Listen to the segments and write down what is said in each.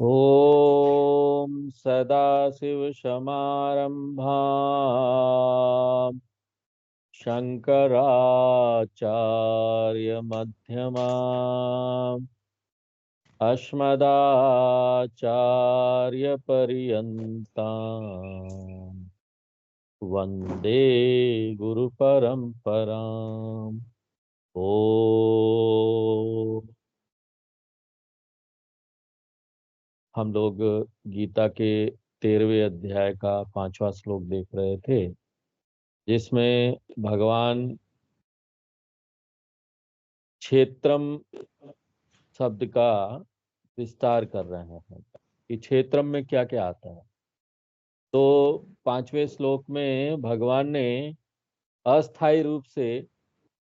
ॐ सदाशिवसमारम्भाम् शङ्कराचार्यमध्यमाम् अस्मदाचार्यपर्यन्ताम् वन्दे गुरुपरम्पराम्। ओ हम लोग गीता के 13वें अध्याय का 5वां श्लोक देख रहे थे, जिसमें भगवान क्षेत्रम शब्द का विस्तार कर रहे हैं कि क्षेत्रम में क्या क्या आता है। तो 5वें श्लोक में भगवान ने अस्थायी रूप से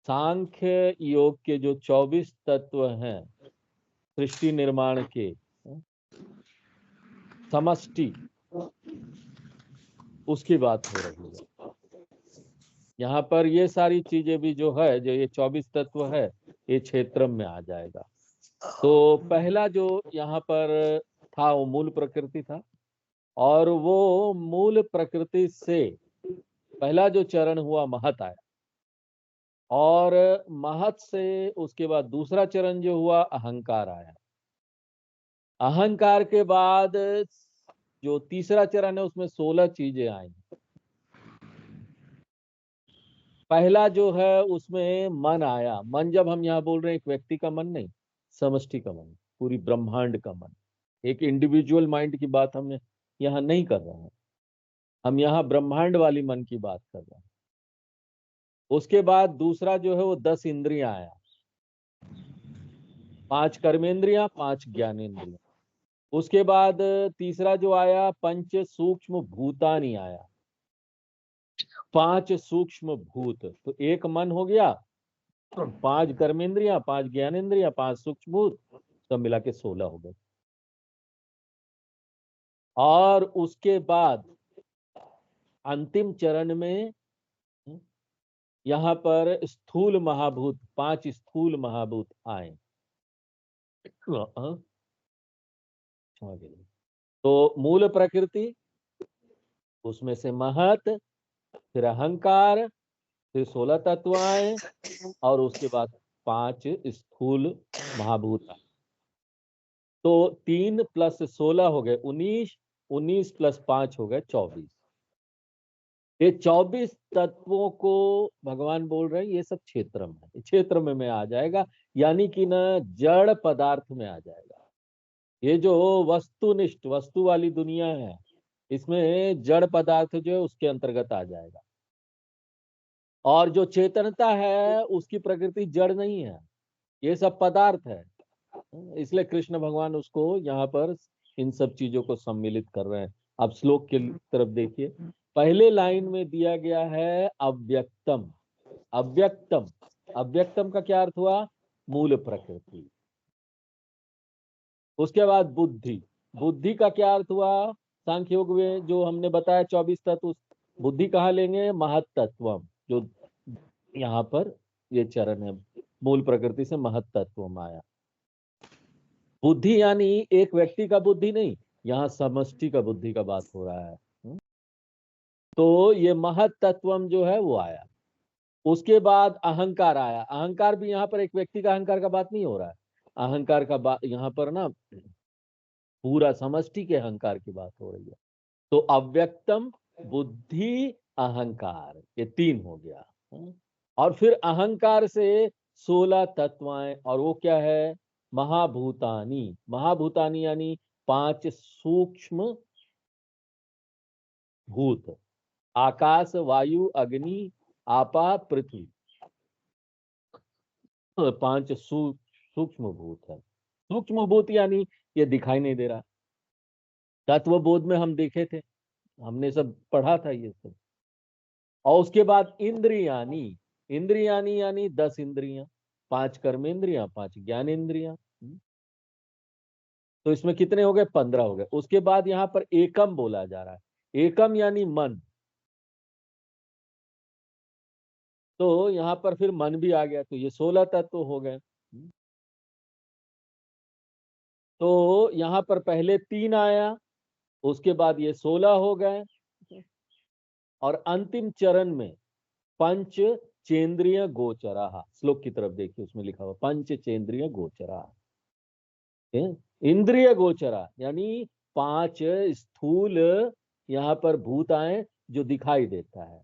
सांख्य योग के जो 24 तत्व हैं सृष्टि निर्माण के समष्टि, उसकी बात हो रही है। यहाँ पर ये सारी चीजें भी जो है, जो ये 24 तत्व है, ये क्षेत्रम में आ जाएगा। तो पहला जो यहाँ पर था वो मूल प्रकृति था, और वो मूल प्रकृति से पहला जो चरण हुआ महत आया, और महत से उसके बाद दूसरा चरण जो हुआ अहंकार आया। अहंकार के बाद जो तीसरा चरण है उसमें 16 चीजें आई। पहला जो है उसमें मन आया। मन जब हम यहाँ बोल रहे हैं एक व्यक्ति का मन नहीं, समष्टि का मन, पूरी ब्रह्मांड का मन। एक इंडिविजुअल माइंड की बात हम यहाँ नहीं कर रहे हैं, हम यहाँ ब्रह्मांड वाली मन की बात कर रहे हैं। उसके बाद दूसरा जो है वो 10 इंद्रियां आया, 5 कर्मेंद्रियां, 5 ज्ञानेंद्रियां। उसके बाद तीसरा जो आया पंच सूक्ष्म भूतानी आया, 5 सूक्ष्म भूत। तो एक मन हो गया, 5 कर्मेंद्रियां, 5 ज्ञानेंद्रियां, 5 सूक्ष्म भूत, सब मिला के 16 हो गए। और उसके बाद अंतिम चरण में यहाँ पर स्थूल महाभूत, 5 स्थूल महाभूत आए। तो मूल प्रकृति, उसमें से महत, फिर अहंकार, फिर 16 तत्व आए, और उसके बाद 5 स्थूल महाभूत आए। तो 3 + 16 हो गए 19, 19 + 5 हो गए 24। ये 24 तत्वों को भगवान बोल रहे हैं ये सब क्षेत्र में है, क्षेत्र में आ जाएगा, यानी कि ना जड़ पदार्थ में आ जाएगा। ये जो वस्तुनिष्ठ वस्तु वाली दुनिया है, इसमें जड़ पदार्थ जो है उसके अंतर्गत आ जाएगा। और जो चेतनता है उसकी प्रकृति जड़ नहीं है, ये सब पदार्थ है। इसलिए कृष्ण भगवान उसको यहाँ पर इन सब चीजों को सम्मिलित कर रहे हैं। अब श्लोक की तरफ देखिए, पहले लाइन में दिया गया है अव्यक्तम। अव्यक्तम, अव्यक्तम का क्या अर्थ हुआ? मूल प्रकृति। उसके बाद बुद्धि, बुद्धि का क्या अर्थ हुआ? सांख्य योग में जो हमने बताया 24 तत्व, बुद्धि कहाँ लेंगे? महत तत्वम, जो यहाँ पर ये चरण है, मूल प्रकृति से महत तत्व में आया। बुद्धि यानी एक व्यक्ति का बुद्धि नहीं, यहाँ समष्टि का बुद्धि का बात हो रहा है। तो ये महत तत्वम जो है वो आया। उसके बाद अहंकार आया। अहंकार भी यहाँ पर एक व्यक्ति का अहंकार का बात नहीं हो रहा है, अहंकार का बात यहाँ पर ना पूरा समष्टि के अहंकार की बात हो रही है। तो अव्यक्तम, बुद्धि, अहंकार, ये 3 हो गया। और फिर अहंकार से 16 तत्व आए, और वो क्या है? महाभूतानी। महाभूतानी यानी 5 सूक्ष्म भूत, आकाश, वायु, अग्नि, आपा, पृथ्वी, 5 सूक्ष्म भूत है। सूक्ष्म भूत यानी ये दिखाई नहीं दे रहा। तत्व बोध में हम देखे थे, हमने सब पढ़ा था ये सब। और उसके बाद इंद्रियानी। इंद्रियानी यानी 10 इंद्रियां, 5 कर्मेंद्रियां, 5 ज्ञानेंद्रियां। तो इसमें कितने हो गए? 15 हो गए। उसके बाद यहाँ पर एकम बोला जा रहा है। एकम यानी मन। तो यहाँ पर फिर मन भी आ गया, तो ये 16 तत्व हो गए। तो यहाँ पर पहले 3 आया, उसके बाद ये 16 हो गए, और अंतिम चरण में पंच चेंद्रिय गोचरा। श्लोक की तरफ देखिए, उसमें लिखा हुआ पंच चेंद्रिय गोचरा, इंद्रिय गोचरा, यानी 5 स्थूल यहाँ पर भूत आए जो दिखाई देता है।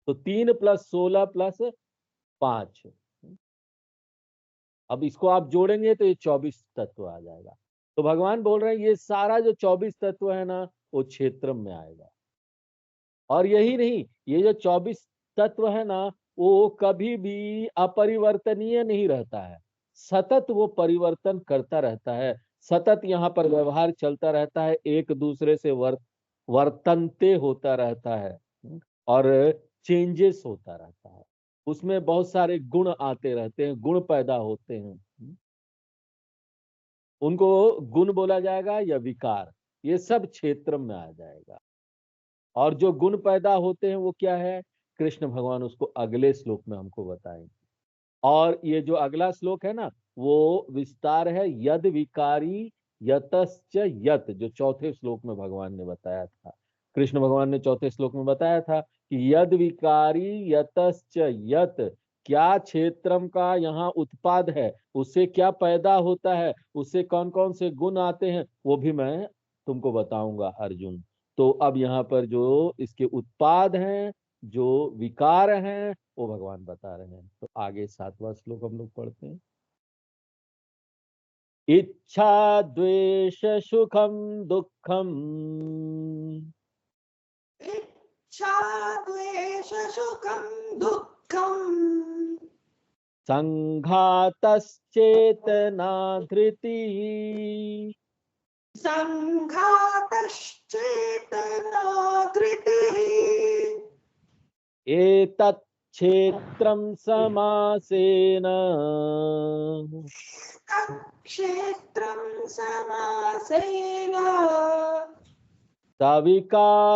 तो 3 + 16 + 5, अब इसको आप जोड़ेंगे तो ये 24 तत्व आ जाएगा। तो भगवान बोल रहे हैं ये सारा जो 24 तत्व है ना, वो क्षेत्र में आएगा। और यही नहीं, ये जो 24 तत्व है ना, वो कभी भी अपरिवर्तनीय नहीं रहता है, सतत वो परिवर्तन करता रहता है। सतत यहाँ पर व्यवहार चलता रहता है, एक दूसरे से वर्तनते होता रहता है, और चेंजेस होता रहता है। उसमें बहुत सारे गुण आते रहते हैं, गुण पैदा होते हैं, उनको गुण बोला जाएगा या विकार, ये सब क्षेत्र में आ जाएगा। और जो गुण पैदा होते हैं वो क्या है, कृष्ण भगवान उसको अगले श्लोक में हमको बताएंगे। और ये जो अगला श्लोक है ना, वो विस्तार है यद विकारी यतश्च यत, जो चौथे श्लोक में भगवान ने बताया था। कृष्ण भगवान ने चौथे श्लोक में बताया था कि यद विकारी यतश्च यत, क्या क्षेत्रम का यहाँ उत्पाद है, उससे क्या पैदा होता है, उससे कौन कौन से गुण आते हैं, वो भी मैं तुमको बताऊंगा अर्जुन। तो अब यहाँ पर जो इसके उत्पाद हैं, जो विकार हैं, वो भगवान बता रहे हैं। तो आगे 7वां श्लोक हम लोग पढ़ते हैं। इच्छा द्वेष सुखम दुखम इच्छा द्वेष सुखम दुःखम संघातश्चेतना धृति संघातश्चेतना धृतिः एतत् क्षेत्रं समासेन क्षेत्रं समासेन सविकारमुदाहृतम्।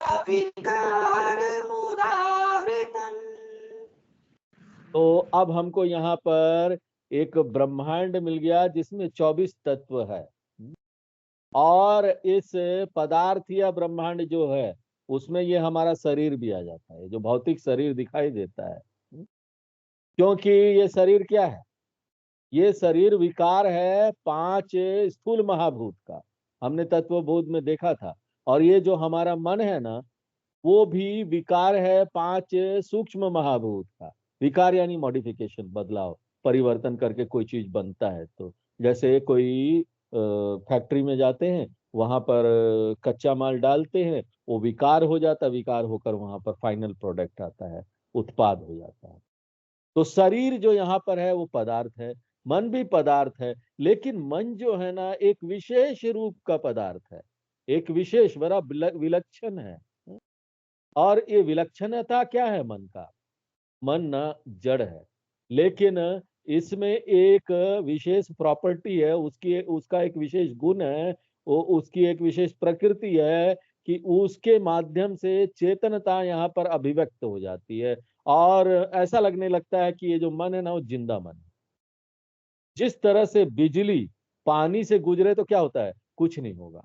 अविकारमुदाहृतम्। तो अब हमको यहाँ पर एक ब्रह्मांड मिल गया जिसमें 24 तत्व है, और इस पदार्थ या ब्रह्मांड जो है उसमें ये हमारा शरीर भी आ जाता है, जो भौतिक शरीर दिखाई देता है। क्योंकि ये शरीर क्या है, ये शरीर विकार है 5 स्थूल महाभूत का, हमने तत्वबोध में देखा था। और ये जो हमारा मन है ना, वो भी विकार है 5 सूक्ष्म महाभूत का। विकार यानी मॉडिफिकेशन, बदलाव, परिवर्तन करके कोई चीज बनता है। तो जैसे कोई फैक्ट्री में जाते हैं, वहां पर कच्चा माल डालते हैं, वो विकार हो जाता है, विकार होकर वहां पर फाइनल प्रोडक्ट आता है, उत्पाद हो जाता है। तो शरीर जो यहाँ पर है वो पदार्थ है, मन भी पदार्थ है, लेकिन मन जो है ना एक विशेष रूप का पदार्थ है, एक विशेष बड़ा विलक्षण है। और ये विलक्षणता क्या है मन का, मन ना जड़ है, लेकिन इसमें एक विशेष प्रॉपर्टी है, उसकी उसका एक विशेष गुण है, वो उसकी एक विशेष प्रकृति है कि उसके माध्यम से चेतनता यहाँ पर अभिव्यक्त हो जाती है, और ऐसा लगने लगता है कि ये जो मन है ना वो जिंदा मन है। जिस तरह से बिजली पानी से गुजरे तो क्या होता है, कुछ नहीं होगा,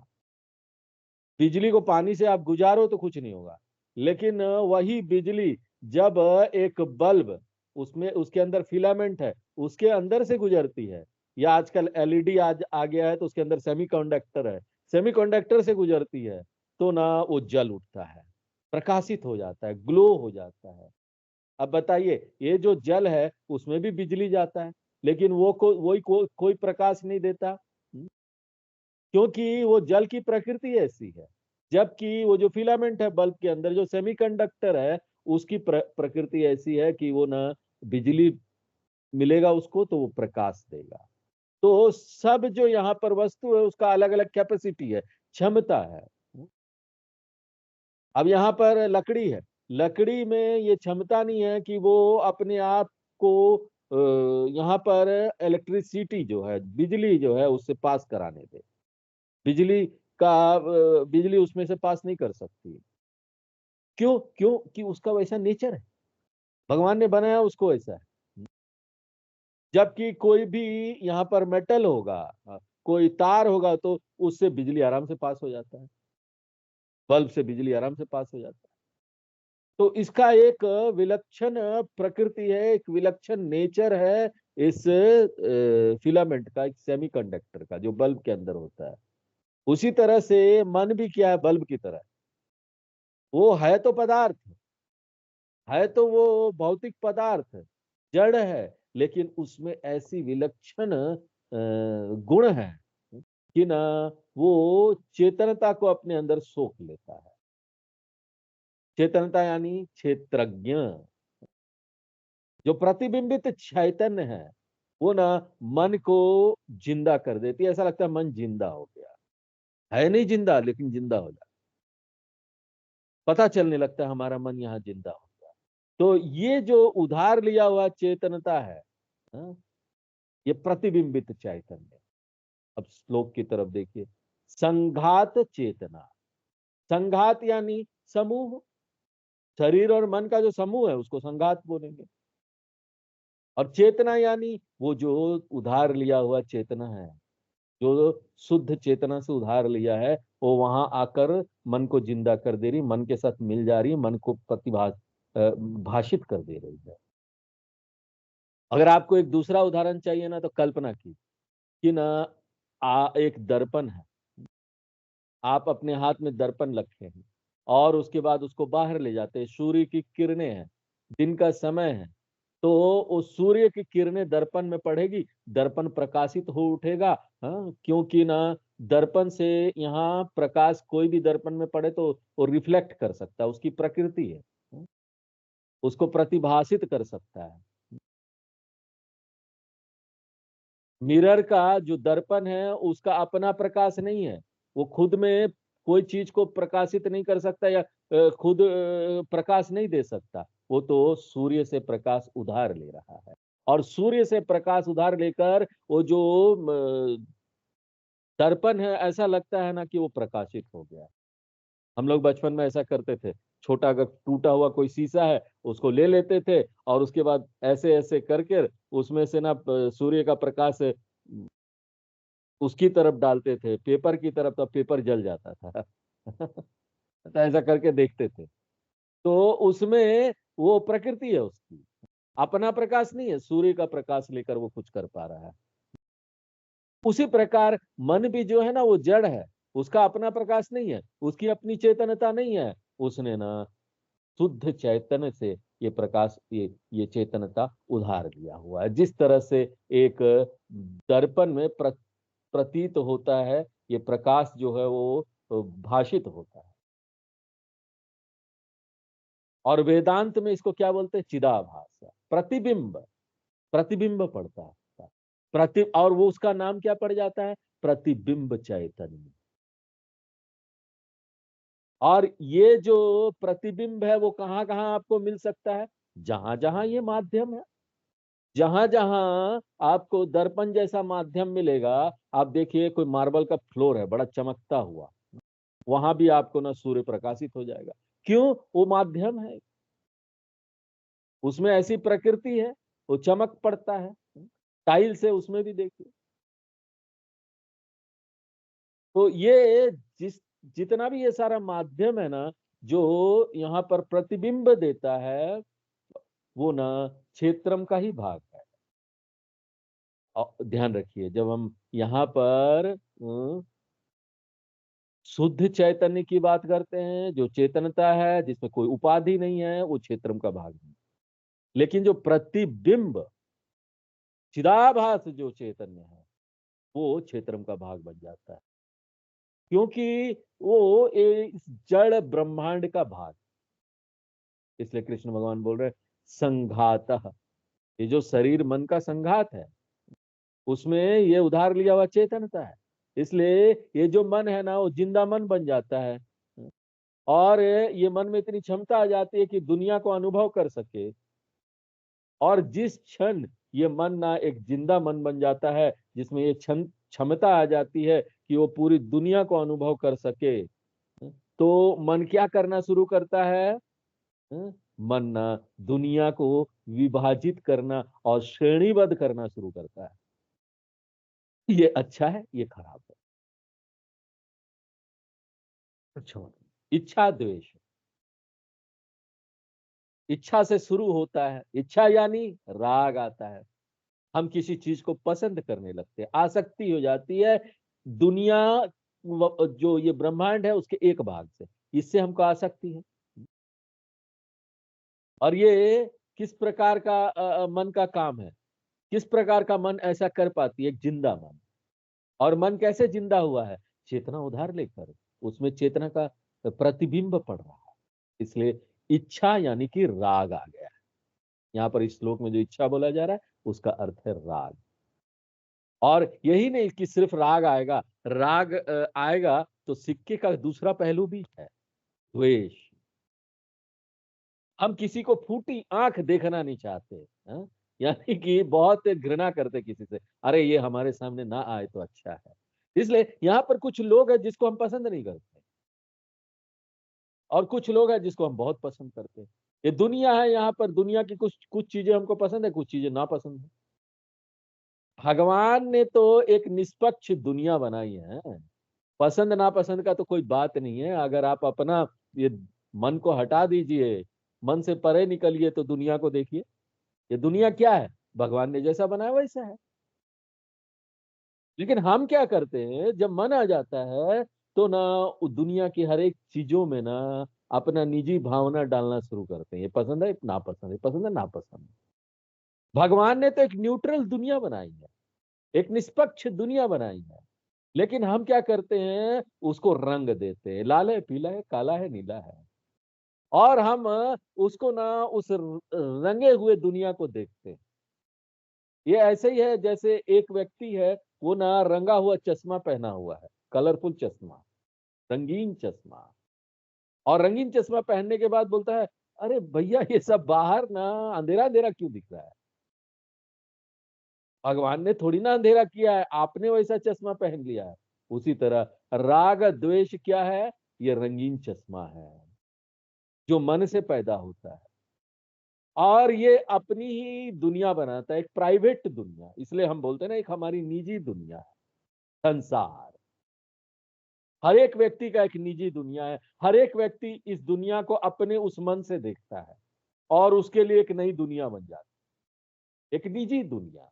बिजली को पानी से आप गुजारो तो कुछ नहीं होगा। लेकिन वही बिजली जब एक बल्ब, उसमें उसके अंदर फिलामेंट है, उसके अंदर से गुजरती है, या आजकल एलईडी आज आ गया है तो उसके अंदर सेमीकंडक्टर है, सेमीकंडक्टर से गुजरती है, तो ना वो जल उठता है, प्रकाशित हो जाता है, ग्लो हो जाता है। अब बताइए, ये जो जल है उसमें भी बिजली जाता है, लेकिन वो कोई प्रकाश नहीं देता, क्योंकि वो जल की प्रकृति ऐसी है। जबकि वो जो फिलामेंट है बल्ब के अंदर, जो सेमीकंडक्टर है, उसकी प्रकृति ऐसी है कि वो ना बिजली मिलेगा उसको तो वो प्रकाश देगा। तो सब जो यहाँ पर वस्तु है उसका अलग अलग कैपेसिटी है, क्षमता है। अब यहाँ पर लकड़ी है, लकड़ी में ये क्षमता नहीं है कि वो अपने आप को यहाँ पर इलेक्ट्रिसिटी जो है, बिजली जो है उससे पास कराने दे। बिजली बिजली उसमें से पास नहीं कर सकती। क्यों? क्यों कि उसका वैसा नेचर है, भगवान ने बनाया उसको ऐसा है। जबकि कोई भी यहाँ पर मेटल होगा, कोई तार होगा तो उससे बिजली आराम से पास हो जाता है, बल्ब से बिजली आराम से पास हो जाता है। तो इसका एक विलक्षण प्रकृति है, एक विलक्षण नेचर है इस फिलामेंट का, एक सेमीकंडक्टर का जो बल्ब के अंदर होता है। उसी तरह से मन भी क्या है, बल्ब की तरह। वो है तो पदार्थ, है तो वो भौतिक पदार्थ, जड़ है, लेकिन उसमें ऐसी विलक्षण गुण है कि ना वो चेतनता को अपने अंदर सोख लेता है। चेतनता यानी क्षेत्रज्ञ, जो प्रतिबिंबित चैतन्य है वो ना मन को जिंदा कर देती है। ऐसा लगता है मन जिंदा हो गया, है नहीं जिंदा लेकिन जिंदा हो जाता, पता चलने लगता है हमारा मन यहाँ जिंदा हो गया। तो ये जो उधार लिया हुआ चेतनता है, हाँ, ये प्रतिबिंबित चैतन्य। अब श्लोक की तरफ देखिए, संघात चेतना। संघात यानी समूह, शरीर और मन का जो समूह है उसको संघात बोलेंगे। और चेतना यानी वो जो उधार लिया हुआ चेतना है, जो शुद्ध चेतना से उधार लिया है, वो वहां आकर मन को जिंदा कर दे रही, मन के साथ मिल जा रही, मन को भाषित कर दे रही है। अगर आपको एक दूसरा उदाहरण चाहिए ना, तो कल्पना की कि ना एक दर्पण है, आप अपने हाथ में दर्पण रखे हैं और उसके बाद उसको बाहर ले जाते हैं, सूर्य की किरणें हैं, दिन का समय है, तो उस सूर्य की किरणें दर्पण में पड़ेगी, दर्पण प्रकाशित हो उठेगा। हाँ, क्योंकि ना दर्पण से यहाँ प्रकाश कोई भी दर्पण में पड़े तो वो रिफ्लेक्ट कर सकता है, उसकी प्रकृति है, हाँ, उसको प्रतिभाषित कर सकता है। मिरर का जो दर्पण है उसका अपना प्रकाश नहीं है, वो खुद में कोई चीज को प्रकाशित नहीं कर सकता या खुद प्रकाश नहीं दे सकता, वो तो सूर्य से प्रकाश उधार ले रहा है। और सूर्य से प्रकाश उधार लेकर वो जो दर्पण है, ऐसा लगता है ना कि वो प्रकाशित हो गया। हम लोग बचपन में ऐसा करते थे, छोटा अगर टूटा हुआ कोई शीशा है उसको ले लेते थे और उसके बाद ऐसे ऐसे करके उसमें से ना सूर्य का प्रकाश उसकी तरफ डालते थे, पेपर की तरफ, तो पेपर जल जाता था। तो ऐसा करके देखते थे। तो उसमें वो प्रकृति है उसकी, अपना प्रकाश नहीं है, सूर्य का प्रकाश लेकर वो कुछ कर पा रहा है। उसी प्रकार मन भी जो है ना वो जड़ है, उसका अपना प्रकाश नहीं है, उसकी अपनी चेतनता नहीं है, उसने ना शुद्ध चैतन्य से ये प्रकाश, ये चेतनता उधार लिया हुआ है। जिस तरह से एक दर्पण में प्रतीत होता है, ये प्रकाश जो है वो भाषित होता है। और वेदांत में इसको क्या बोलते हैं, चिदाभास, प्रतिबिंब, प्रतिबिंब पड़ता है, और वो उसका नाम क्या पड़ जाता है, प्रतिबिंब चैतन्य। और ये जो प्रतिबिंब है वो कहाँ कहाँ आपको मिल सकता है, जहां जहां ये माध्यम है, जहां जहां आपको दर्पण जैसा माध्यम मिलेगा। आप देखिए कोई मार्बल का फ्लोर है बड़ा चमकता हुआ, वहां भी आपको ना सूर्य प्रकाशित हो जाएगा। क्यों, वो माध्यम है, उसमें ऐसी प्रकृति है, वो चमक पड़ता है। टाइल से उसमें भी देखिए। तो ये जितना भी ये सारा माध्यम है ना, जो यहाँ पर प्रतिबिंब देता है, वो ना क्षेत्रम का ही भाग है। ध्यान रखिए, जब हम यहाँ पर शुद्ध चैतन्य की बात करते हैं, जो चेतनता है जिसमें कोई उपाधि नहीं है, वो क्षेत्रम का भाग नहीं। लेकिन जो प्रतिबिंब, चिदाभास जो चैतन्य है, वो क्षेत्रम का भाग बन जाता है, क्योंकि वो इस जड़ ब्रह्मांड का भाग। इसलिए कृष्ण भगवान बोल रहे हैं संघातः, ये जो शरीर मन का संघात है, उसमें ये उधार लिया हुआ चेतनता है। इसलिए ये जो मन है ना वो जिंदा मन बन जाता है, और ये मन में इतनी क्षमता आ जाती है कि दुनिया को अनुभव कर सके। और जिस क्षण ये मन ना एक जिंदा मन बन जाता है, जिसमें ये क्षमता आ जाती है कि वो पूरी दुनिया को अनुभव कर सके, तो मन क्या करना शुरू करता है, मन ना दुनिया को विभाजित करना और श्रेणीबद्ध करना शुरू करता है। ये अच्छा है, ये खराब है। अच्छा, इच्छा द्वेष, इच्छा से शुरू होता है। इच्छा यानी राग आता है, हम किसी चीज को पसंद करने लगते हैं, आसक्ति हो जाती है दुनिया जो ये ब्रह्मांड है उसके एक भाग से, इससे हमको आसक्ति है। और ये किस प्रकार का मन का काम है, किस प्रकार का मन ऐसा कर पाती है? एक जिंदा मन। और मन कैसे जिंदा हुआ है? चेतना उधार लेकर, उसमें चेतना का प्रतिबिंब पड़ रहा है। इसलिए इच्छा यानी कि राग आ गया है। यहाँ पर इस श्लोक में जो इच्छा बोला जा रहा है उसका अर्थ है राग। और यही नहीं कि सिर्फ राग आएगा, राग आएगा तो सिक्के का दूसरा पहलू भी है, द्वेष। हम किसी को फूटी आंख देखना नहीं चाहते, हाँ? यानी कि बहुत घृणा करते किसी से, अरे ये हमारे सामने ना आए तो अच्छा है। इसलिए यहाँ पर कुछ लोग हैं जिसको हम पसंद नहीं करते, और कुछ लोग हैं जिसको हम बहुत पसंद करते हैं। ये दुनिया है, यहाँ पर दुनिया की कुछ कुछ चीजें हमको पसंद है, कुछ चीजें ना पसंद है। भगवान ने तो एक निष्पक्ष दुनिया बनाई है, पसंद नापसंद का तो कोई बात नहीं है। अगर आप अपना ये मन को हटा दीजिए, मन से परे निकलिए तो दुनिया को देखिए। ये दुनिया क्या है? भगवान ने जैसा बनाया वैसा है। लेकिन हम क्या करते हैं, जब मन आ जाता है तो ना दुनिया की हर एक चीजों में ना अपना निजी भावना डालना शुरू करते हैं। ये पसंद है नापसंद है, पसंद है नापसंद है। भगवान ने तो एक न्यूट्रल दुनिया बनाई है, एक निष्पक्ष दुनिया बनाई है। लेकिन हम क्या करते हैं, उसको रंग देते हैं, लाल है, पीला है, काला है, नीला है। और हम उसको ना उस रंगे हुए दुनिया को देखते हैं। ये ऐसे ही है जैसे एक व्यक्ति है, वो ना रंगा हुआ चश्मा पहना हुआ है, कलरफुल चश्मा, रंगीन चश्मा। और रंगीन चश्मा पहनने के बाद बोलता है, अरे भैया ये सब बाहर ना अंधेरा अंधेरा क्यों दिख रहा है? भगवान ने थोड़ी ना अंधेरा किया है, आपने वैसा चश्मा पहन लिया है। उसी तरह राग द्वेष क्या है? ये रंगीन चश्मा है जो मन से पैदा होता है, और ये अपनी ही दुनिया बनाता है, एक प्राइवेट दुनिया। इसलिए हम बोलते हैं ना, एक हमारी निजी दुनिया है संसार। हर एक व्यक्ति का एक निजी दुनिया है। हर एक व्यक्ति इस दुनिया को अपने उस मन से देखता है और उसके लिए एक नई दुनिया बन जाती है, एक निजी दुनिया।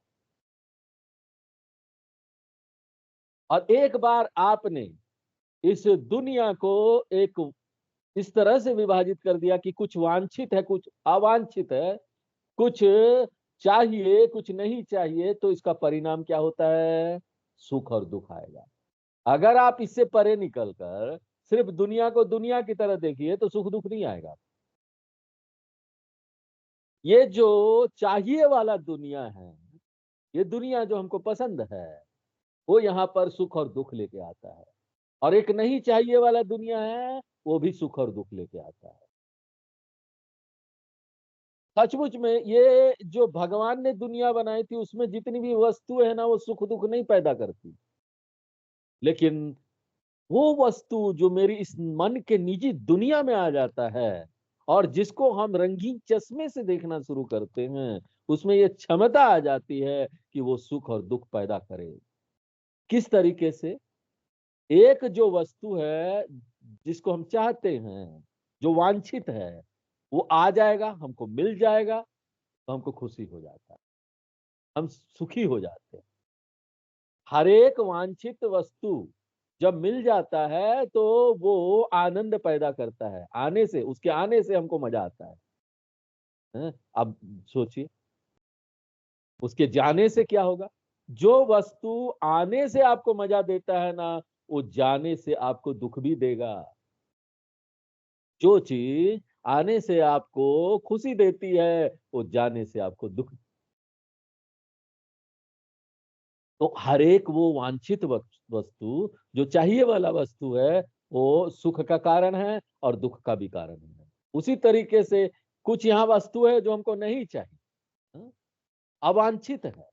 और एक बार आपने इस दुनिया को एक इस तरह से विभाजित कर दिया कि कुछ वांछित है, कुछ अवांछित है, कुछ चाहिए, कुछ नहीं चाहिए, तो इसका परिणाम क्या होता है? सुख और दुख आएगा। अगर आप इससे परे निकलकर सिर्फ दुनिया को दुनिया की तरह देखिए तो सुख दुख नहीं आएगा। ये जो चाहिए वाला दुनिया है, ये दुनिया जो हमको पसंद है, वो यहाँ पर सुख और दुख लेके आता है। और एक नहीं चाहिए वाला दुनिया है, वो भी सुख और दुख लेके आता है। सचमुच में ये जो भगवान ने दुनिया बनाई थी उसमें जितनी भी वस्तु है ना, वो सुख दुख नहीं पैदा करती। लेकिन वो वस्तु जो मेरी इस मन के निजी दुनिया में आ जाता है और जिसको हम रंगीन चश्मे से देखना शुरू करते हैं, उसमें ये क्षमता आ जाती है कि वो सुख और दुख पैदा करे। किस तरीके से? एक जो वस्तु है जिसको हम चाहते हैं, जो वांछित है, वो आ जाएगा, हमको मिल जाएगा तो हमको खुशी हो जाता है, हम सुखी हो जाते हैं। हर एक वांछित वस्तु जब मिल जाता है तो वो आनंद पैदा करता है, आने से, उसके आने से हमको मजा आता है। हैं? अब सोचिए उसके जाने से क्या होगा। जो वस्तु आने से आपको मजा देता है ना, वो जाने से आपको दुख भी देगा। जो चीज आने से आपको खुशी देती है, वो जाने से आपको दुख। तो हर एक वो वांछित वस्तु जो चाहिए वाला वस्तु है, वो सुख का कारण है और दुख का भी कारण है। उसी तरीके से कुछ यहाँ वस्तु है जो हमको नहीं चाहिए, हाँ? अवांछित है,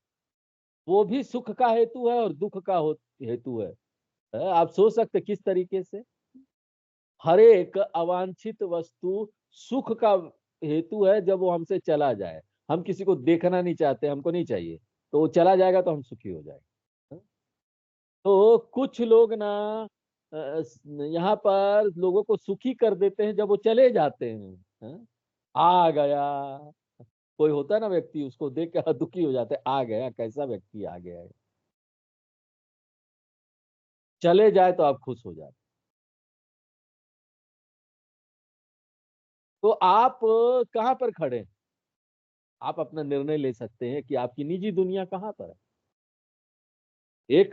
वो भी सुख का हेतु है और दुख का हेतु है। आप सोच सकते किस तरीके से? हर एक अवांछित वस्तु सुख का हेतु है जब वो हमसे चला जाए, हम किसी को देखना नहीं चाहते, हमको नहीं चाहिए, तो वो चला जाएगा तो हम सुखी हो जाएंगे। तो कुछ लोग ना यहाँ पर लोगों को सुखी कर देते हैं जब वो चले जाते हैं। आ गया, कोई होता है ना व्यक्ति, उसको देख कर दुखी हो जाते हैं, आ गया, कैसा व्यक्ति आ गया है। चले जाए तो आप खुश हो जाते। तो आप कहाँ पर खड़े हैं? आप अपना निर्णय ले सकते हैं कि आपकी निजी दुनिया कहाँ पर है। एक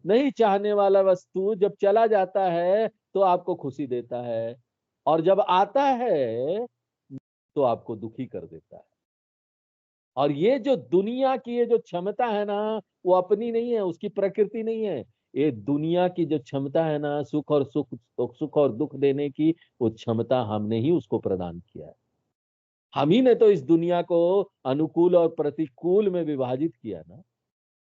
नहीं चाहने वाला वस्तु जब चला जाता है तो आपको खुशी देता है, और जब आता है तो आपको दुखी कर देता है। और ये जो दुनिया की ये जो क्षमता है ना, वो अपनी नहीं है, उसकी प्रकृति नहीं है। ये दुनिया की जो क्षमता है ना, सुख और दुख देने की, वो क्षमता हमने ही उसको प्रदान किया है। हम ही ने तो इस दुनिया को अनुकूल और प्रतिकूल में विभाजित किया ना।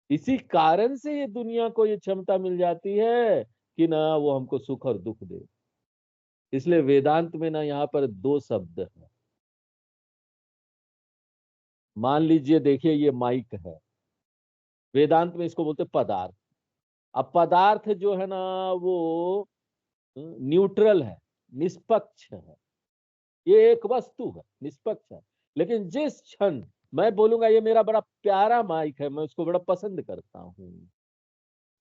इसी कारण से ये दुनिया को ये क्षमता मिल जाती है कि ना वो हमको सुख और दुख दे। इसलिए वेदांत में ना यहाँ पर दो शब्द है। मान लीजिए, देखिए ये माइक है, वेदांत में इसको बोलते पदार्थ। अब पदार्थ जो है ना, वो न्यूट्रल है, निष्पक्ष है। ये एक वस्तु है, निष्पक्ष है। लेकिन जिस क्षण मैं बोलूंगा ये मेरा बड़ा प्यारा माइक है, मैं उसको बड़ा पसंद करता हूं,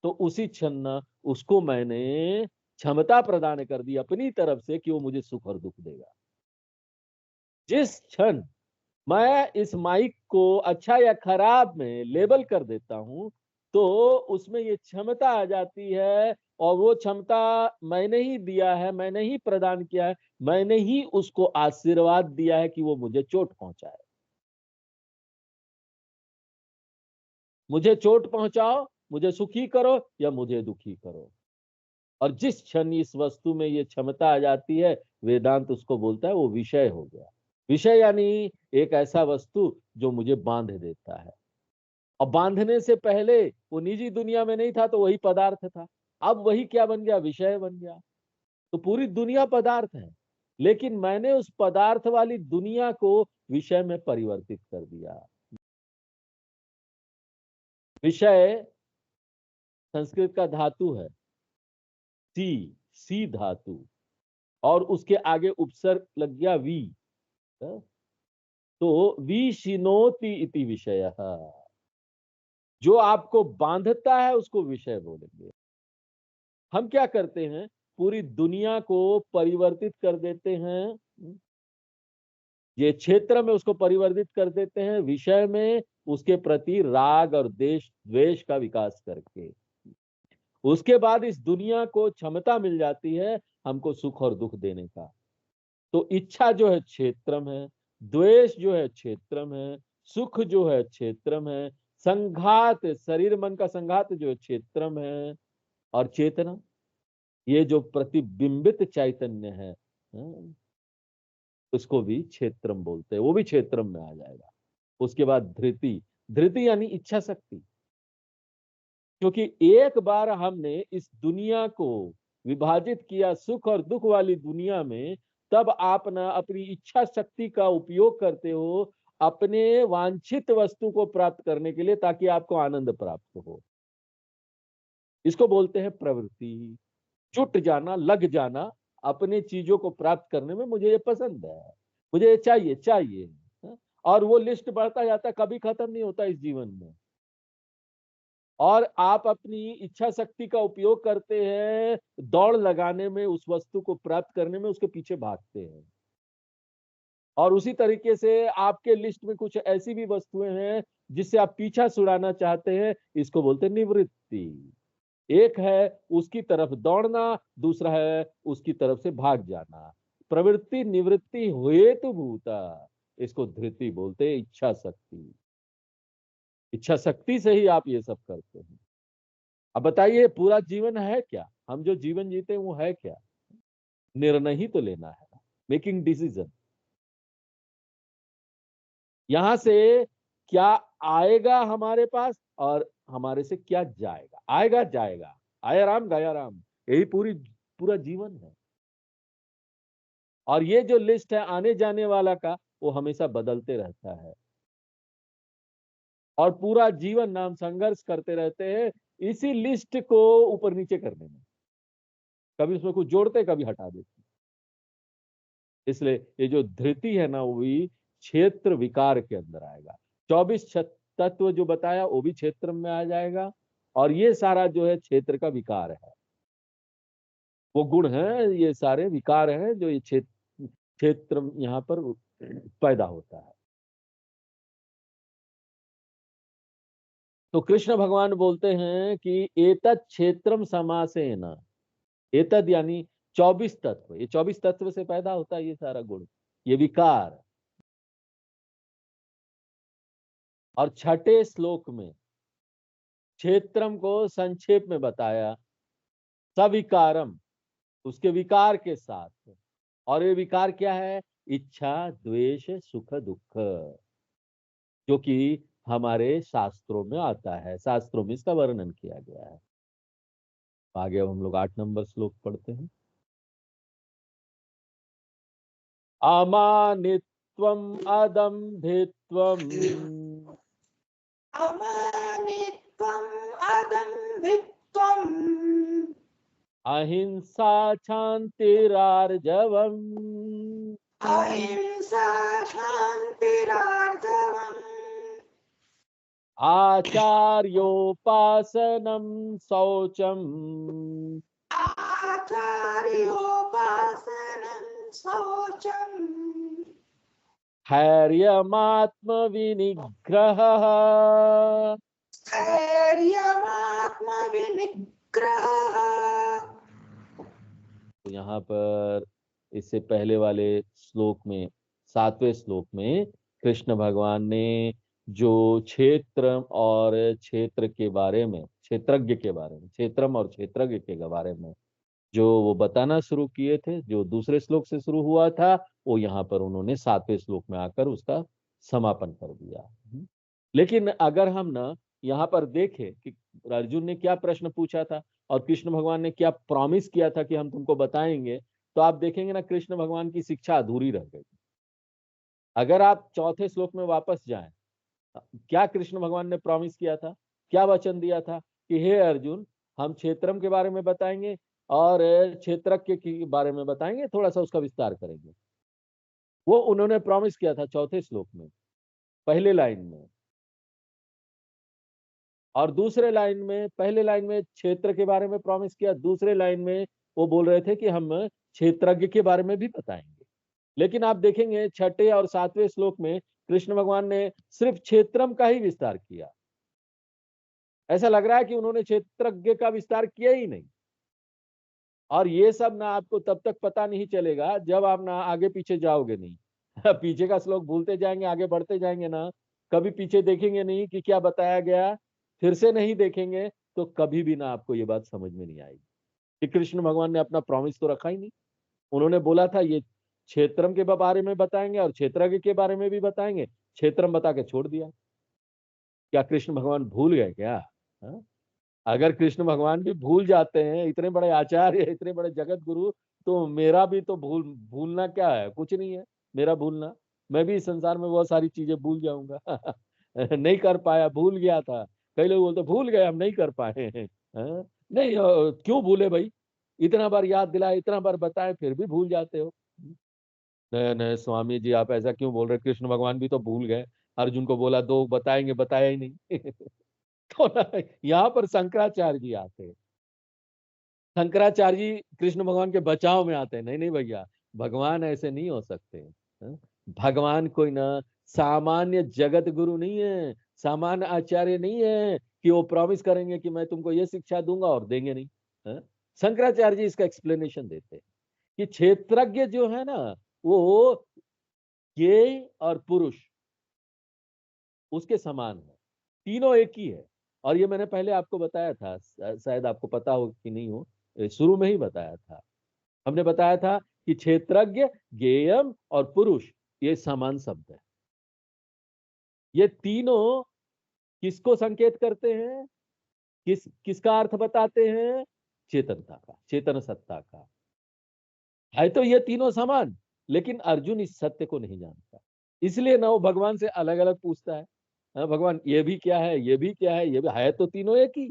तो उसी क्षण ना उसको मैंने क्षमता प्रदान कर दी अपनी तरफ से कि वो मुझे सुख और दुख देगा। जिस क्षण मैं इस माइक को अच्छा या खराब में लेबल कर देता हूं, तो उसमें ये क्षमता आ जाती है, और वो क्षमता मैंने ही दिया है, मैंने ही प्रदान किया है, मैंने ही उसको आशीर्वाद दिया है कि वो मुझे चोट पहुंचाए। मुझे चोट पहुंचाओ, मुझे सुखी करो या मुझे दुखी करो। और जिस क्षण इस वस्तु में ये क्षमता आ जाती है, वेदांत उसको बोलता है वो विषय हो गया। विषय यानी एक ऐसा वस्तु जो मुझे बांध देता है। और बांधने से पहले वो निजी दुनिया में नहीं था, तो वही पदार्थ था। अब वही क्या बन गया? विषय बन गया। तो पूरी दुनिया पदार्थ है, लेकिन मैंने उस पदार्थ वाली दुनिया को विषय में परिवर्तित कर दिया। विषय संस्कृत का धातु है सी, सी धातु, और उसके आगे उपसर्ग लग गया वी। तो विशिनोति इति विषय, जो आपको बांधता है उसको विषय बोलेंगे। हम क्या करते हैं? पूरी दुनिया को परिवर्तित कर देते हैं, ये क्षेत्र में उसको परिवर्तित कर देते हैं, विषय में उसके प्रति राग और देश द्वेष का विकास करके। उसके बाद इस दुनिया को क्षमता मिल जाती है हमको सुख और दुख देने का। तो इच्छा जो है क्षेत्रम है, द्वेष जो है क्षेत्रम है, सुख जो है क्षेत्रम है, संघात शरीर मन का संघात जो है क्षेत्रम है, और चेतना ये जो प्रतिबिंबित चैतन्य है, उसको भी क्षेत्रम बोलते हैं, वो भी क्षेत्रम में आ जाएगा। उसके बाद धृति, धृति यानी इच्छा शक्ति। क्योंकि एक बार हमने इस दुनिया को विभाजित किया सुख और दुख वाली दुनिया में, तब आप ना अपनी इच्छा शक्ति का उपयोग करते हो अपने वांछित वस्तु को प्राप्त करने के लिए, ताकि आपको आनंद प्राप्त हो। इसको बोलते हैं प्रवृत्ति। जुट जाना, लग जाना अपने चीजों को प्राप्त करने में, मुझे ये पसंद है, मुझे ये चाहिए चाहिए। और वो लिस्ट बढ़ता जाता है, कभी खत्म नहीं होता इस जीवन में। और आप अपनी इच्छा शक्ति का उपयोग करते हैं दौड़ लगाने में, उस वस्तु को प्राप्त करने में, उसके पीछे भागते हैं। और उसी तरीके से आपके लिस्ट में कुछ ऐसी भी वस्तुएं हैं जिससे आप पीछा छुड़ाना चाहते हैं, इसको बोलते हैं निवृत्ति। एक है उसकी तरफ दौड़ना, दूसरा है उसकी तरफ से भाग जाना। प्रवृत्ति निवृत्ति हेतु भूता, इसको धृति बोलते हैं, इच्छा शक्ति। इच्छा शक्ति से ही आप ये सब करते हैं। अब बताइए पूरा जीवन है क्या? हम जो जीवन जीते हैं वो है क्या? निर्णय ही तो लेना है, मेकिंग डिसीजन। यहां से क्या आएगा हमारे पास और हमारे से क्या जाएगा। आएगा जाएगा, आया राम गया राम, यही पूरा जीवन है। और ये जो लिस्ट है आने जाने वाला का, वो हमेशा बदलते रहता है। और पूरा जीवन नाम संघर्ष करते रहते हैं इसी लिस्ट को ऊपर नीचे करने में। कभी उसमें कुछ जोड़ते, कभी हटा देते। इसलिए ये जो धृति है ना, वो भी क्षेत्र विकार के अंदर आएगा। 24 तत्व जो बताया वो भी क्षेत्र में आ जाएगा, और ये सारा जो है क्षेत्र का विकार है। वो गुण है, ये सारे विकार हैं जो ये क्षेत्र यहाँ पर पैदा होता है। तो कृष्ण भगवान बोलते हैं कि एतत् क्षेत्रम समासेन, एतद यानी 24 तत्व, ये 24 तत्व से पैदा होता है ये सारा गुण, ये विकार। और छठे श्लोक में क्षेत्रम को संक्षेप में बताया, सविकारम, उसके विकार के साथ। और ये विकार क्या है? इच्छा, द्वेष, सुख, दुख, जो कि हमारे शास्त्रों में आता है, शास्त्रों में इसका वर्णन किया गया है। आगे अब हम लोग 8 नंबर श्लोक पढ़ते हैं। अमानित्वम अदम्भित्वम अमानित्वम् अदम्भित्वम् अहिंसा शान्तिरार्जवम् अहिंसा शान्तिरार्जवम् आचार्योपासनं शौचम् आचार्योपासनं शौचम् धैर्यमात्मविनिग्रहः। धैर्यमात्मविनिग्रहः। तो यहाँ पर इससे पहले वाले श्लोक में, 7वें श्लोक में कृष्ण भगवान ने जो क्षेत्र और क्षेत्र के बारे में, क्षेत्रज्ञ के बारे में, क्षेत्रम और क्षेत्रज्ञ के बारे में जो वो बताना शुरू किए थे, जो दूसरे श्लोक से शुरू हुआ था, वो यहाँ पर उन्होंने 7वें श्लोक में आकर उसका समापन कर दिया। लेकिन अगर हम ना यहाँ पर देखें कि अर्जुन ने क्या प्रश्न पूछा था और कृष्ण भगवान ने क्या प्रॉमिस किया था कि हम तुमको बताएंगे, तो आप देखेंगे ना कृष्ण भगवान की शिक्षा अधूरी रह गई। अगर आप 4थे श्लोक में वापस जाएं, क्या कृष्ण भगवान ने प्रॉमिस किया था, क्या वचन दिया था कि हे अर्जुन, हम क्षेत्रम के बारे में बताएंगे और क्षेत्रज्ञ के बारे में बताएंगे, थोड़ा सा उसका विस्तार करेंगे। वो उन्होंने प्रॉमिस किया था 4थे श्लोक में, पहले लाइन में। और दूसरे लाइन में, पहले लाइन में क्षेत्र के बारे में प्रॉमिस किया, दूसरे लाइन में वो बोल रहे थे कि हम क्षेत्रज्ञ के बारे में भी बताएंगे। लेकिन आप देखेंगे 6ठे और 7वें श्लोक में कृष्ण भगवान ने सिर्फ क्षेत्रम का ही विस्तार किया। ऐसा लग रहा है कि उन्होंने क्षेत्रज्ञ का विस्तार किया ही नहीं। और ये सब ना आपको तब तक पता नहीं चलेगा जब आप ना आगे पीछे जाओगे नहीं। पीछे का श्लोक भूलते जाएंगे, आगे बढ़ते जाएंगे ना, कभी पीछे देखेंगे नहीं कि क्या बताया गया, फिर से नहीं देखेंगे, तो कभी भी ना आपको ये बात समझ में नहीं आएगी कि कृष्ण भगवान ने अपना प्रॉमिस तो रखा ही नहीं। उन्होंने बोला था ये क्षेत्रम के बारे में बताएंगे और क्षेत्रज्ञ के बारे में भी बताएंगे, क्षेत्रम बता के छोड़ दिया। क्या कृष्ण भगवान भूल गए क्या? हा? अगर कृष्ण भगवान भी भूल जाते हैं, इतने बड़े आचार्य, इतने बड़े जगत गुरु, तो मेरा भी तो भूलना क्या है? कुछ नहीं है मेरा भूलना। मैं भी इस संसार में बहुत सारी चीजें भूल जाऊंगा। नहीं कर पाया, भूल गया था। कई लोग बोलते भूल गए, हम नहीं कर पाए हैं। नहीं, क्यों भूले भाई? इतना बार याद दिलाए, इतना बार बताए, फिर भी भूल जाते हो। नहीं नहीं स्वामी जी, आप ऐसा क्यों बोल रहे? कृष्ण भगवान भी तो भूल गए। अर्जुन को बोला 2 बताएंगे, बताया ही नहीं। तो ना यहाँ पर शंकराचार्य जी आते हैं। शंकराचार्य जी कृष्ण भगवान के बचाव में आते हैं। नहीं नहीं भैया, भगवान ऐसे नहीं हो सकते। भगवान कोई ना सामान्य जगत गुरु नहीं है, सामान्य आचार्य नहीं है कि वो प्रॉमिस करेंगे कि मैं तुमको ये शिक्षा दूंगा और देंगे नहीं। शंकराचार्य जी इसका एक्सप्लेनेशन देते हैं कि क्षेत्रज्ञ जो है ना, वो ज्ञेय और पुरुष उसके समान है, तीनों एक ही है। और ये मैंने पहले आपको बताया था, शायद आपको पता हो कि नहीं हो, शुरू में ही बताया था। हमने बताया था कि क्षेत्रज्ञ, ज्ञेयम और पुरुष ये समान शब्द है। ये तीनों किसको संकेत करते हैं, किसका अर्थ बताते हैं? चेतनता का, चेतन सत्ता का। है तो ये तीनों समान, लेकिन अर्जुन इस सत्य को नहीं जानता, इसलिए ना वो भगवान से अलग अलग पूछता है। हाँ, भगवान ये भी क्या है, ये भी क्या है, ये भी है, तो तीनों एक ही।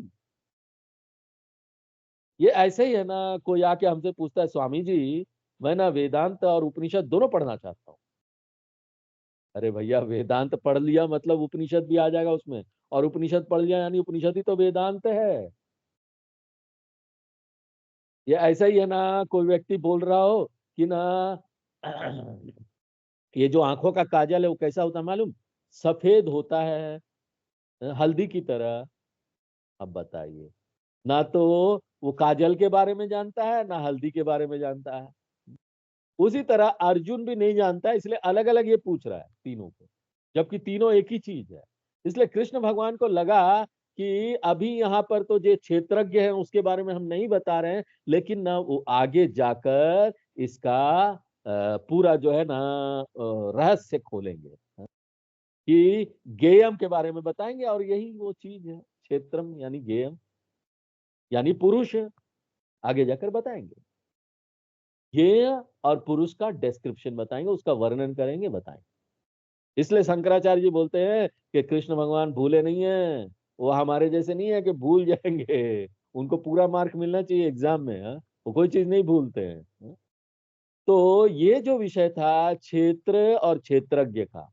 ये ऐसे ही है ना, कोई आके हमसे पूछता है स्वामी जी मैं ना वेदांत और उपनिषद दोनों पढ़ना चाहता हूँ। अरे भैया वेदांत पढ़ लिया मतलब उपनिषद भी आ जाएगा उसमें, और उपनिषद पढ़ लिया यानी उपनिषद ही तो वेदांत है। ये ऐसा ही है ना, कोई व्यक्ति बोल रहा हो कि ना ये जो आंखों का काजल है वो कैसा होता है मालूम? सफेद होता है, हल्दी की तरह। अब बताइए, ना तो वो काजल के बारे में जानता है ना हल्दी के बारे में जानता है। उसी तरह अर्जुन भी नहीं जानता है, इसलिए अलग अलग ये पूछ रहा है तीनों को, जबकि तीनों एक ही चीज है। इसलिए कृष्ण भगवान को लगा कि अभी यहाँ पर तो जो क्षेत्रज्ञ है उसके बारे में हम नहीं बता रहे हैं, लेकिन ना वो आगे जाकर इसका पूरा जो है ना रहस्य खोलेंगे, कि गेयम के बारे में बताएंगे, और यही वो चीज है क्षेत्रम यानी गेयम यानी पुरुष। आगे जाकर बताएंगे गेय और पुरुष का डिस्क्रिप्शन बताएंगे, उसका वर्णन करेंगे, बताएंगे। इसलिए शंकराचार्य जी बोलते हैं कि कृष्ण भगवान भूले नहीं है, वो हमारे जैसे नहीं है कि भूल जाएंगे। उनको पूरा मार्क मिलना चाहिए एग्जाम में, हाँ? वो कोई चीज नहीं भूलते हैं, हाँ? तो ये जो विषय था क्षेत्र और क्षेत्रज्ञ का,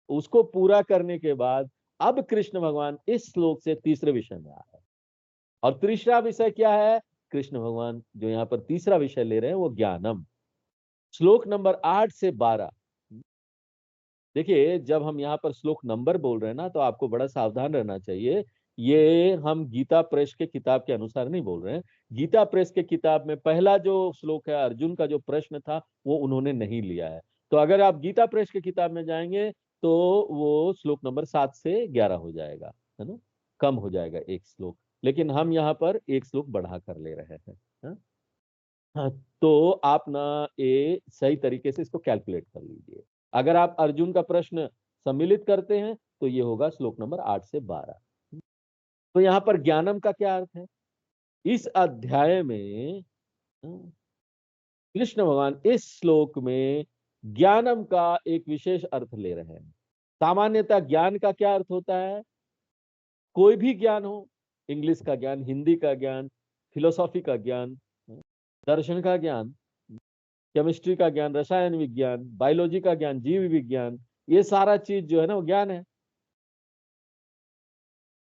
उसको पूरा करने के बाद अब कृष्ण भगवान इस श्लोक से तीसरे विषय में आ रहे हैं। और तीसरा विषय क्या है? कृष्ण भगवान जो यहाँ पर तीसरा विषय ले रहे हैं वो ज्ञानम। श्लोक नंबर 8 से 12। देखिए जब हम यहाँ पर श्लोक नंबर बोल रहे हैं ना, तो आपको बड़ा सावधान रहना चाहिए। ये हम गीता प्रेस के किताब के अनुसार नहीं बोल रहे हैं। गीता प्रेस के किताब में पहला जो श्लोक है, अर्जुन का जो प्रश्न था, वो उन्होंने नहीं लिया है। तो अगर आप गीता प्रेस के किताब में जाएंगे तो वो श्लोक नंबर 7 से 11 हो जाएगा, है ना, कम हो जाएगा एक श्लोक। लेकिन हम यहाँ पर एक श्लोक बढ़ा कर ले रहे हैं, हाँ? हाँ, तो आप ना ये सही तरीके से इसको कैलकुलेट कर लीजिए। अगर आप अर्जुन का प्रश्न सम्मिलित करते हैं तो ये होगा श्लोक नंबर 8 से 12। तो यहाँ पर ज्ञानम का क्या अर्थ है? इस अध्याय में कृष्ण भगवान इस श्लोक में ज्ञानम का एक विशेष अर्थ ले रहे हैं। सामान्यतः ज्ञान का क्या अर्थ होता है? कोई भी ज्ञान हो, इंग्लिश का ज्ञान, हिंदी का ज्ञान, फिलोसॉफी का ज्ञान, दर्शन का ज्ञान, केमिस्ट्री का ज्ञान, रसायन विज्ञान, बायोलॉजी का ज्ञान, जीव विज्ञान, ये सारा चीज जो है ना वो ज्ञान है।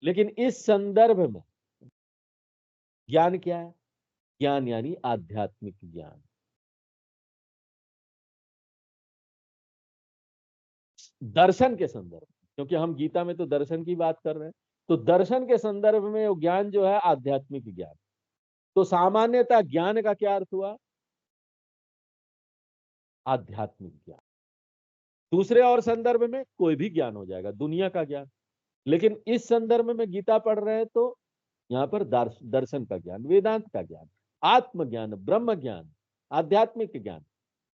लेकिन इस संदर्भ में ज्ञान क्या है? ज्ञान यानी आध्यात्मिक ज्ञान। दर्शन के संदर्भ में, क्योंकि हम गीता में तो दर्शन की बात कर रहे हैं, तो दर्शन के संदर्भ में वो ज्ञान जो है आध्यात्मिक ज्ञान। तो सामान्यतः ज्ञान का क्या अर्थ हुआ? आध्यात्मिक ज्ञान। दूसरे और संदर्भ में कोई भी ज्ञान हो जाएगा, दुनिया का ज्ञान। लेकिन इस संदर्भ में गीता पढ़ रहे हैं तो यहाँ पर दर्शन का ज्ञान, वेदांत का ज्ञान, आत्मज्ञान, ब्रह्म ज्ञान, आध्यात्मिक ज्ञान,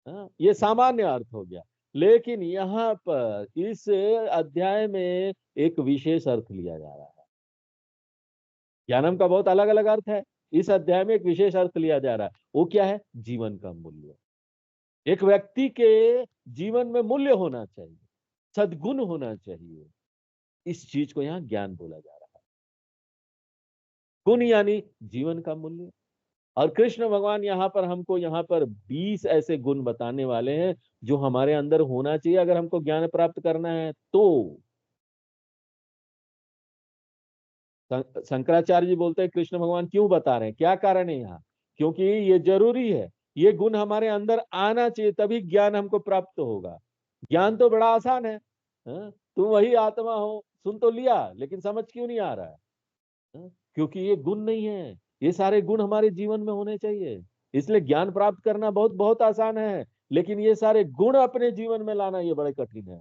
हाँ, ये सामान्य अर्थ हो गया। लेकिन यहाँ पर इस अध्याय में एक विशेष अर्थ लिया जा रहा है। ज्ञानम का बहुत अलग अलग अर्थ है, इस अध्याय में एक विशेष अर्थ लिया जा रहा है। वो क्या है? जीवन का मूल्य। एक व्यक्ति के जीवन में मूल्य होना चाहिए, सद्गुण होना चाहिए। इस चीज को यहाँ ज्ञान बोला जा रहा है। गुण यानी जीवन का मूल्य। और कृष्ण भगवान यहाँ पर हमको यहाँ पर 20 ऐसे गुण बताने वाले हैं जो हमारे अंदर होना चाहिए अगर हमको ज्ञान प्राप्त करना है। तो शंकराचार्य जी बोलते हैं कृष्ण भगवान क्यों बता रहे हैं, क्या कारण है यहाँ? क्योंकि ये जरूरी है, ये गुण हमारे अंदर आना चाहिए, तभी ज्ञान हमको प्राप्त होगा। ज्ञान तो बड़ा आसान है, हाँ? तुम वही आत्मा हो, सुन तो लिया, लेकिन समझ क्यों नहीं आ रहा है? हाँ? क्योंकि ये गुण नहीं है। ये सारे गुण हमारे जीवन में होने चाहिए। इसलिए ज्ञान प्राप्त करना बहुत बहुत आसान है, लेकिन ये सारे गुण अपने जीवन में लाना ये बड़े कठिन है।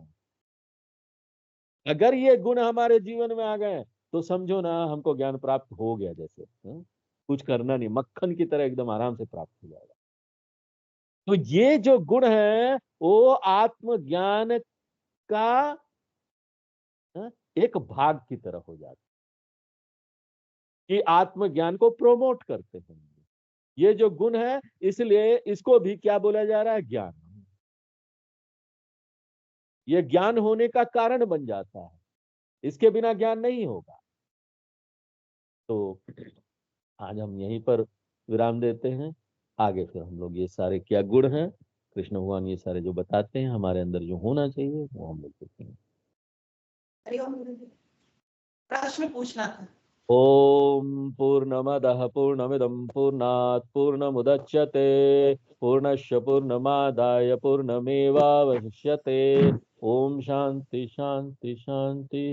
अगर ये गुण हमारे जीवन में आ गए तो समझो ना हमको ज्ञान प्राप्त हो गया जैसे, हाँ? कुछ करना नहीं, मक्खन की तरह एकदम आराम से प्राप्त हो जाएगा। तो ये जो गुण है वो आत्मज्ञान का, हाँ, एक भाग की तरह हो जाता है, कि आत्मज्ञान को प्रोमोट करते हैं ये जो गुण है। इसलिए इसको भी क्या बोला जा रहा है? ज्ञान। ये ज्ञान होने का कारण बन जाता है। इसके बिना ज्ञान नहीं होगा। तो आज हम यहीं पर विराम देते हैं। आगे फिर हम लोग ये सारे क्या गुण हैं कृष्ण भगवान ये सारे जो बताते हैं हमारे अंदर जो होना चाहिए वो हम लोग देखेंगे। हरिओम गुरुजी, प्रश्न पूछना था। ओम पूर्णमदः पूर्णमिदं पूर्णात् पूर्णमुदच्यते पूर्णस्य पूर्णमादाय पूर्णमेवावशिष्यते। ओम शांति शांति शांति।